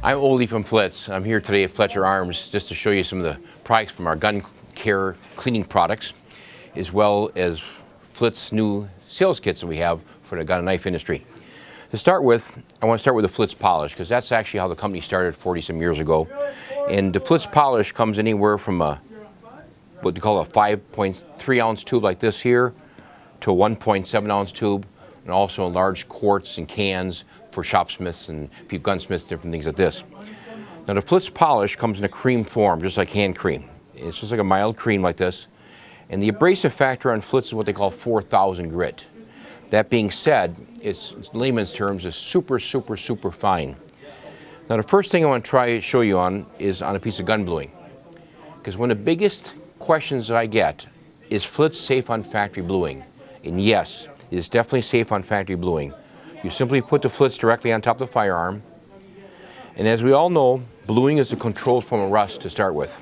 I'm Olie from Flitz. I'm here today at Fletcher Arms just to show you some of the products from our gun care cleaning products, as well as Flitz new sales kits that we have for the gun and knife industry. To start with, I want to start with the Flitz Polish, because that's actually how the company started 40-some years ago. And the Flitz Polish comes anywhere from what they call a 5.3 ounce tube like this here to a 1.7 ounce tube, and also in large quarts and cans for shopsmiths and gunsmiths, different things like this. Now the Flitz Polish comes in a cream form, just like hand cream. It's just like a mild cream like this. And the abrasive factor on Flitz is what they call 4,000 grit. That being said, it's in layman's terms, is super, super, super fine. Now the first thing I want to try to show you on is on a piece of gun bluing. Because one of the biggest questions I get is Flitz safe on factory bluing? And yes, it is definitely safe on factory bluing. You simply put the Flitz directly on top of the firearm. And as we all know, bluing is a controlled form of rust to start with.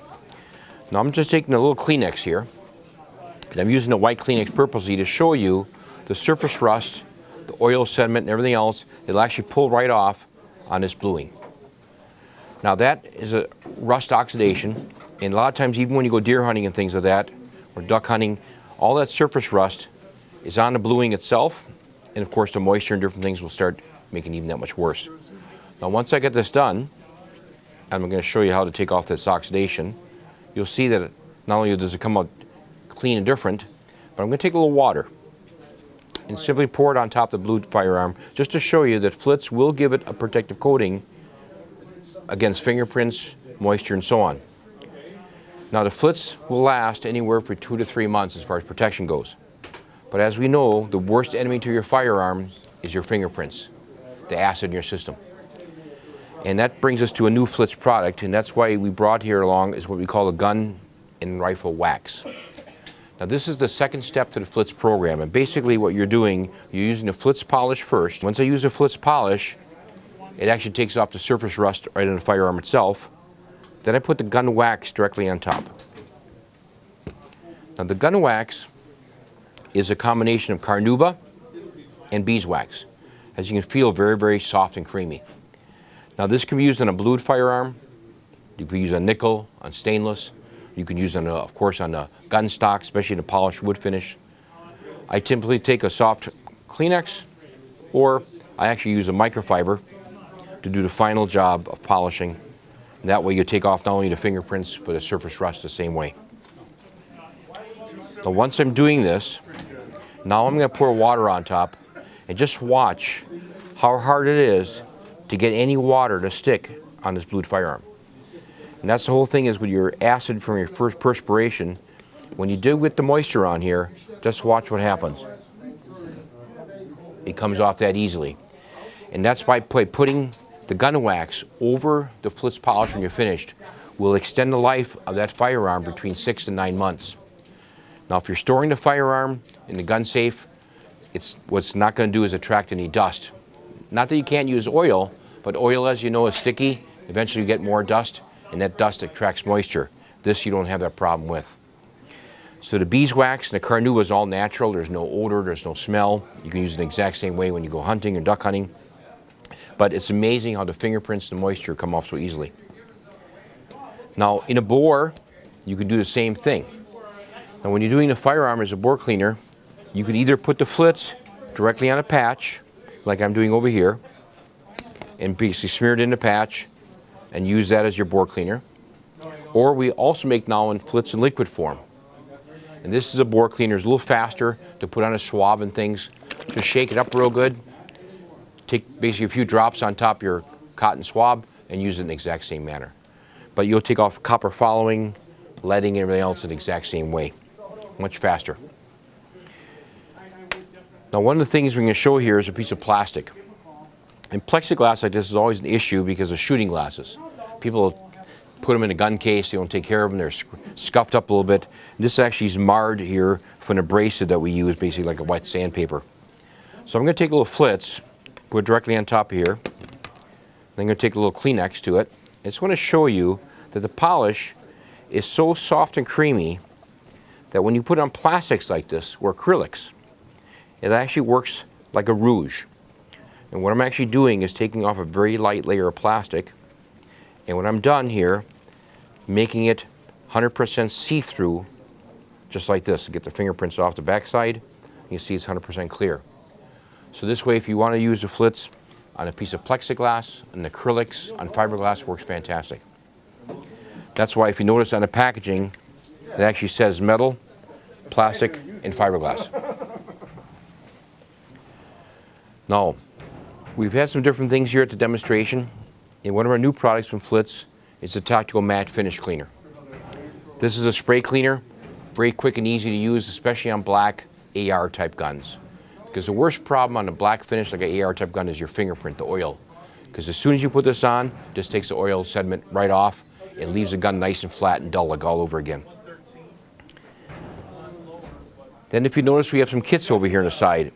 Now I'm just taking a little Kleenex here, and I'm using the white Kleenex purposely to show you the surface rust, the oil sediment and everything else. It'll actually pull right off on this bluing. Now that is a rust oxidation, and a lot of times even when you go deer hunting and things like that, or duck hunting, all that surface rust is on the bluing itself, and of course the moisture and different things will start making it even that much worse. Now once I get this done, I'm going to show you how to take off this oxidation. You'll see that not only does it come out clean and different, but I'm going to take a little water and simply pour it on top of the blued firearm just to show you that Flitz will give it a protective coating against fingerprints, moisture, and so on. Now the Flitz will last anywhere for 2 to 3 months as far as protection goes. But as we know, the worst enemy to your firearm is your fingerprints, the acid in your system. And that brings us to a new Flitz product, and that's why we brought here along is what we call a gun and rifle wax. Now this is the second step to the Flitz program, and basically what you're doing, you're using the Flitz Polish first. Once I use the Flitz Polish, it actually takes off the surface rust right on the firearm itself. Then I put the gun wax directly on top. Now the gun wax is a combination of carnauba and beeswax. As you can feel, very, very soft and creamy. Now this can be used on a blued firearm. You can use on nickel, on stainless. You can use on, of course, on a gun stock, especially in a polished wood finish. I typically take a soft Kleenex, or I actually use a microfiber to do the final job of polishing. And that way you take off not only the fingerprints, but the surface rust the same way. Now once I'm doing this, now I'm going to pour water on top and just watch how hard it is to get any water to stick on this blued firearm. And that's the whole thing, is with your acid from your first perspiration, when you do get the moisture on here, just watch what happens. It comes off that easily. And that's why putting the gun wax over the Flitz Polish when you're finished will extend the life of that firearm between 6 to 9 months. Now if you're storing the firearm in the gun safe, what's not going to do is attract any dust. Not that you can't use oil, but oil, as you know, is sticky. Eventually you get more dust, and that dust attracts moisture. This you don't have that problem with. So the beeswax and the carnauba is all natural. There's no odor, there's no smell. You can use it the exact same way when you go hunting or duck hunting. But it's amazing how the fingerprints and the moisture come off so easily. Now in a bore, you can do the same thing. Now when you're doing the firearm as a bore cleaner, you can either put the Flitz directly on a patch, like I'm doing over here, and basically smear it in the patch and use that as your bore cleaner. Or we also make now in Flitz in liquid form. And this is a bore cleaner. It's a little faster to put on a swab and things. Just shake it up real good. Take basically a few drops on top of your cotton swab and use it in the exact same manner. But you'll take off copper following, leading, and everything else in the exact same way. Much faster. Now one of the things we're going to show here is a piece of plastic. And plexiglass like this is always an issue because of shooting glasses. People put them in a gun case, they don't take care of them, they're scuffed up a little bit. And this actually is marred here from an abrasive that we use, basically like a wet sandpaper. So I'm going to take a little Flitz, put it directly on top of here. Then I'm going to take a little Kleenex to it. I just want to show you that the polish is so soft and creamy that when you put it on plastics like this, or acrylics, it actually works like a rouge. And what I'm actually doing is taking off a very light layer of plastic And when I'm done here, making it 100% see-through, just like this, to get the fingerprints off the backside, you see it's 100% clear. So this way, if you want to use the Flitz on a piece of plexiglass, and acrylics, on fiberglass, works fantastic. That's why if you notice on the packaging, it actually says metal, plastic, and fiberglass. Now, we've had some different things here at the demonstration. And one of our new products from Flitz is the Tactical Matte Finish Cleaner. This is a spray cleaner, very quick and easy to use, especially on black AR type guns. Because the worst problem on a black finish like an AR type gun is your fingerprint, the oil. Because as soon as you put this on, this takes the oil sediment right off. It leaves the gun nice and flat and dull like all over again. Then if you notice, we have some kits over here on the side.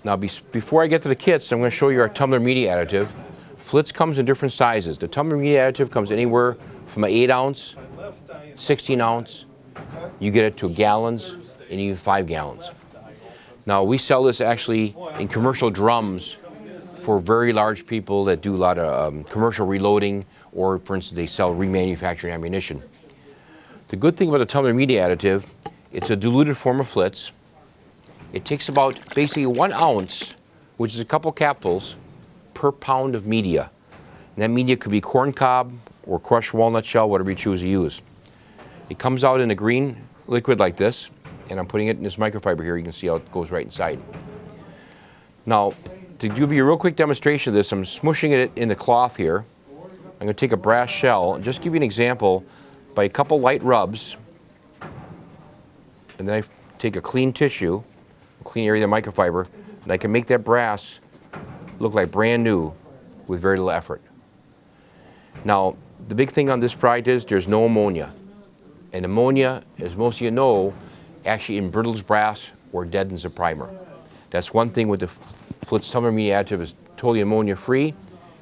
Now before I get to the kits, I'm going to show you our Tumbler media additive. Flitz comes in different sizes. The Tumbler media additive comes anywhere from an 8 ounce, 16 ounce, you get it to gallons, and even 5 gallons. Now we sell this actually in commercial drums for very large people that do a lot of commercial reloading, or for instance they sell remanufactured ammunition. The good thing about the Tumbler media additive, it's a diluted form of Flitz. It takes about basically 1 ounce, which is a couple capfuls, per pound of media. And that media could be corn cob or crushed walnut shell, whatever you choose to use. It comes out in a green liquid like this, and I'm putting it in this microfiber here. You can see how it goes right inside. Now, to give you a real quick demonstration of this, I'm smushing it in the cloth here. I'm going to take a brass shell and just give you an example by a couple light rubs, and then I take a clean tissue, a clean area of the microfiber, and I can make that brass look like brand new with very little effort. Now, the big thing on this product is there's no ammonia. And ammonia, as most of you know, actually embrittles brass or deadens the primer. That's one thing with the Flitz Tumbler media additive, is totally ammonia free.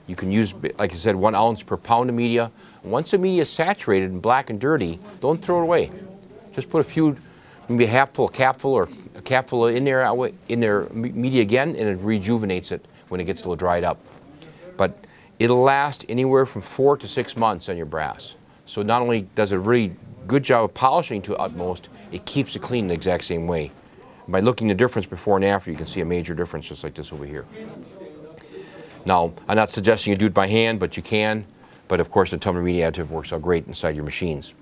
You can use, like I said, 1 ounce per pound of media. Once the media is saturated and black and dirty, don't throw it away. Just put a few, maybe a half-full capful or a capful in there media again, and it rejuvenates it when it gets a little dried up. But it'll last anywhere from 4 to 6 months on your brass. So not only does it a really good job of polishing to utmost, it keeps it clean the exact same way. By looking at the difference before and after, you can see a major difference just like this over here. Now, I'm not suggesting you do it by hand, but you can. But of course, the Tumbler media additive works out great inside your machines.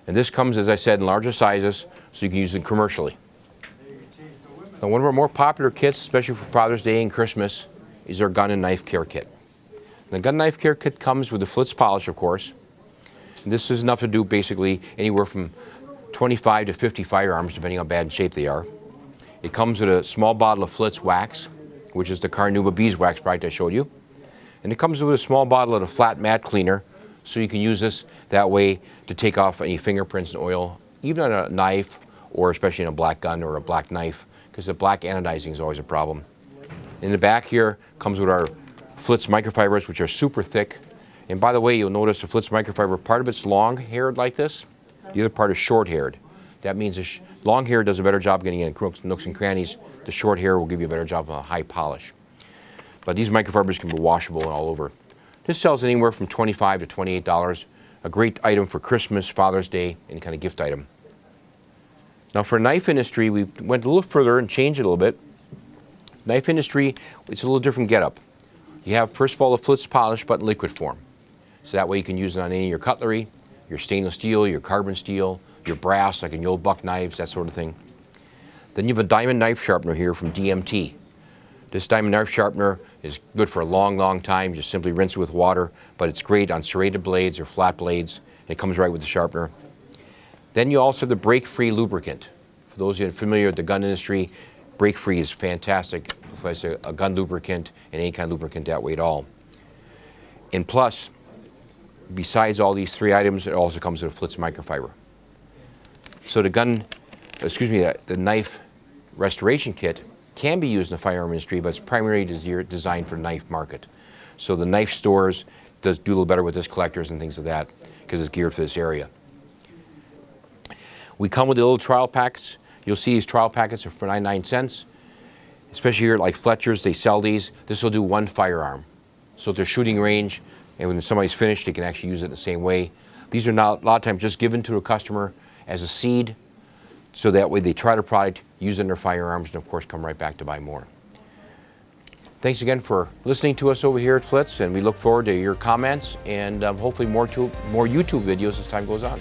And this comes, as I said, in larger sizes, so you can use it commercially. Now, one of our more popular kits, especially for Father's Day and Christmas, is our gun and knife care kit. The gun and knife care kit comes with the Flitz Polish, of course. And this is enough to do basically anywhere from 25 to 50 firearms, depending on how bad in shape they are. It comes with a small bottle of Flitz wax, which is the Carnauba beeswax product I showed you. And it comes with a small bottle of the flat matte cleaner, so you can use this that way to take off any fingerprints and oil, even on a knife, or especially in a black gun or a black knife, because the black anodizing is always a problem. In the back here comes with our Flitz microfibers, which are super thick. And by the way, you'll notice the Flitz microfiber, part of it's long-haired like this, the other part is short-haired. That means the long hair does a better job getting in nooks and crannies. The short hair will give you a better job of a high polish. But these microfibers can be washable and all over. This sells anywhere from $25 to $28. A great item for Christmas, Father's Day, any kind of gift item. Now for knife industry, we went a little further and changed it a little bit. Knife industry, it's a little different getup. You have, first of all, the Flitz Polish, but in liquid form. So that way you can use it on any of your cutlery, your stainless steel, your carbon steel, your brass, like in your old buck knives, that sort of thing. Then you have a diamond knife sharpener here from DMT. This diamond knife sharpener is good for a long, long time. Just simply rinse it with water, but it's great on serrated blades or flat blades. It comes right with the sharpener. Then you also have the break-free lubricant. For those of you familiar with the gun industry, break-free is fantastic. If it's a gun lubricant and any kind of lubricant that way at all. And plus, besides all these 3 items, it also comes with a Flitz microfiber. So the knife restoration kit can be used in the firearm industry, but it's primarily designed for the knife market. So the knife stores do a little better with this, collectors and things like that, because it's geared for this area. We come with the little trial packets. You'll see these trial packets are for 99 cents. Especially here like Fletcher's, they sell these. This will do 1 firearm. So at their shooting range, and when somebody's finished, they can actually use it the same way. These are not a lot of times just given to a customer as a seed, so that way they try the product, use it in their firearms, and of course come right back to buy more. Thanks again for listening to us over here at Flitz, and we look forward to your comments and hopefully more YouTube videos as time goes on.